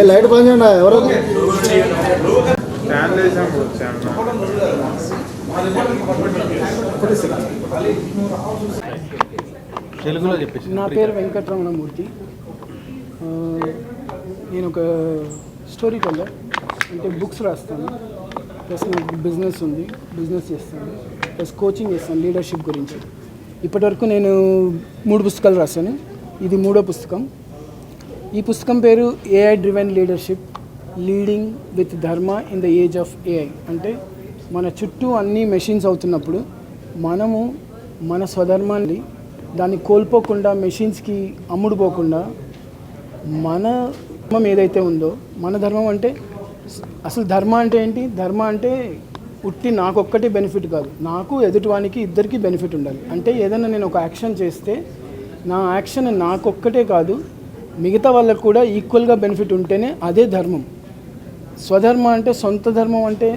Light బంద్ చేయండి ఎవరు తెలుగులో చెప్పేసి. నా పేరు వెంకటరమణమూర్తి. నేను ఒక స్టోరీ టెల్లర్, అంటే బుక్స్ రాస్తాను, ప్లస్ నాకు బిజినెస్ ఉంది, బిజినెస్ చేస్తాను, ప్లస్ కోచింగ్ చేస్తాను లీడర్షిప్ గురించి. ఇప్పటివరకు నేను 3 పుస్తకాలు రాశాను, ఇది 3వ పుస్తకం. ఈ పుస్తకం పేరు AI driven leadership, leading with dharma in the age of AI. అంటే మన చుట్టూ అన్ని మెషిన్స్ అవుతున్నప్పుడు మనము మన స్వధర్మాన్ని దాన్ని కోల్పోకుండా, మెషిన్స్కి అమ్ముడుపోకుండా, మన ధర్మం ఏదైతే ఉందో, మన ధర్మం అంటే అసలు ధర్మ అంటే ఏంటి? ధర్మ అంటే ఉట్టి నాకొక్కటి బెనిఫిట్ కాదు, నాకు ఎదుటివానికి ఇద్దరికి బెనిఫిట్ ఉండాలి. అంటే ఏదైనా నేను ఒక యాక్షన్ చేస్తే నా యాక్షన్ నాకొక్కటే కాదు, మిగతా వాళ్ళకు కూడా ఈక్వల్గా బెనిఫిట్ ఉంటేనే అదే ధర్మం. స్వధర్మ అంటే సొంత ధర్మం అంటే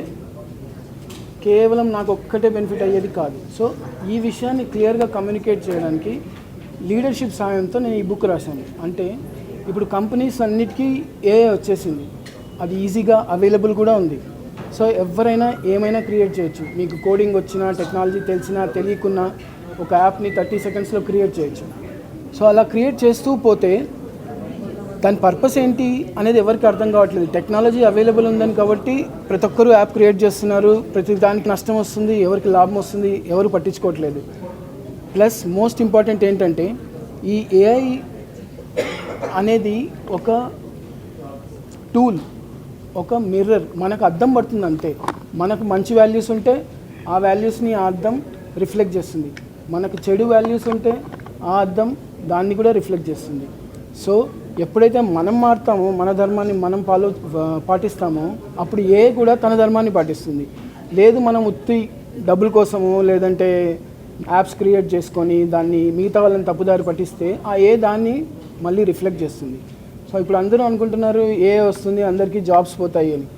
కేవలం నాకు ఒక్కటే బెనిఫిట్ అయ్యేది కాదు. సో ఈ విషయాన్ని క్లియర్గా కమ్యూనికేట్ చేయడానికి లీడర్షిప్ సాయంతో నేను ఈ బుక్ రాశాను. అంటే ఇప్పుడు కంపెనీస్ అన్నిటికీ AI వచ్చేసింది, అది ఈజీగా అవైలబుల్ కూడా ఉంది. సో ఎవరైనా ఏమైనా క్రియేట్ చేయొచ్చు. మీకు కోడింగ్ వచ్చినా, టెక్నాలజీ తెలిసినా తెలియకున్నా ఒక యాప్ని 30 సెకండ్స్లో క్రియేట్ చేయొచ్చు. సో అలా క్రియేట్ చేస్తూ పోతే దాని పర్పస్ ఏంటి అనేది ఎవరికి అర్థం కావట్లేదు. టెక్నాలజీ అవైలబుల్ ఉందని కాబట్టి ప్రతి ఒక్కరూ యాప్ క్రియేట్ చేస్తున్నారు, ప్రతి దానికి నష్టం వస్తుంది, ఎవరికి లాభం వస్తుంది, ఎవరు పట్టించుకోవట్లేదు. ప్లస్ మోస్ట్ ఇంపార్టెంట్ ఏంటంటే ఈ AI అనేది ఒక టూల్, ఒక మిర్రర్, మనకు అద్దం పడుతుంది అంతే. మనకు మంచి వాల్యూస్ ఉంటే ఆ వాల్యూస్ని ఆ అద్దం రిఫ్లెక్ట్ చేస్తుంది, మనకు చెడు వాల్యూస్ ఉంటే ఆ అద్దం దాన్ని కూడా రిఫ్లెక్ట్ చేస్తుంది. సో ఎప్పుడైతే మనం మారుతామో, మన ధర్మాన్ని మనం పాటిస్తామో, అప్పుడు ఏ కూడా తన ధర్మాన్ని పాటిస్తుంది. లేదు మనం ఉత్తి డబ్బుల కోసమో లేదంటే యాప్స్ క్రియేట్ చేసుకొని దాన్ని మిగతా వాళ్ళని తప్పుదారి పట్టిస్తే ఆ ఏ దాన్ని మళ్ళీ రిఫ్లెక్ట్ చేస్తుంది. సో ఇప్పుడు అందరూ అనుకుంటున్నారు ఏ వస్తుంది, అందరికీ జాబ్స్ పోతాయి అని.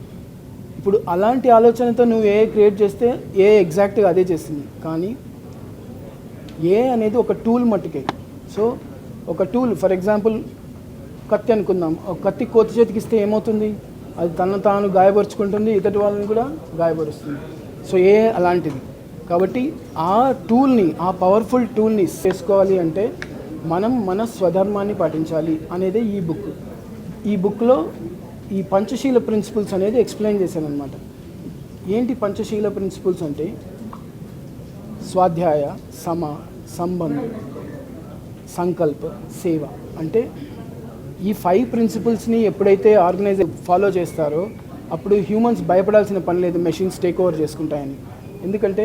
ఇప్పుడు అలాంటి ఆలోచనతో నువ్వు ఏ క్రియేట్ చేస్తే ఏ ఎగ్జాక్ట్గా అదే చేస్తుంది. కానీ ఏ అనేది ఒక టూల్ మట్టుకే. సో ఒక టూల్, ఫర్ ఎగ్జాంపుల్ కత్తి అనుకుందాం, ఒక కత్తి కోతి చేతికి ఇస్తే ఏమవుతుంది? అది తనను తాను గాయపరుచుకుంటుంది, ఇతటి వాళ్ళని కూడా గాయపరుస్తుంది. సో ఏ అలాంటిది. కాబట్టి ఆ టూల్ని, ఆ పవర్ఫుల్ టూల్ని చేసుకోవాలి అంటే మనం మన స్వధర్మాన్ని పాటించాలి అనేదే ఈ బుక్. ఈ బుక్లో ఈ పంచశీల ప్రిన్సిపల్స్ అనేది ఎక్స్ప్లెయిన్ చేశాను అనమాట. ఏంటి పంచశీల ప్రిన్సిపల్స్ అంటే స్వాధ్యాయ, సమ, సంబంధ, సంకల్ప, సేవ. అంటే ఈ 5 ప్రిన్సిపల్స్ని ఎప్పుడైతే ఆర్గనైజర్ ఫాలో చేస్తారో అప్పుడు హ్యూమన్స్ భయపడాల్సిన పని లేదు మెషిన్స్ టేక్ ఓవర్ చేసుకుంటాయని. ఎందుకంటే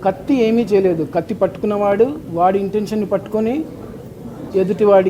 కత్తి ఏమీ చేయలేదు, కత్తి పట్టుకున్నవాడు వాడి ఇంటెన్షన్ని పట్టుకొని ఎదుటివాడి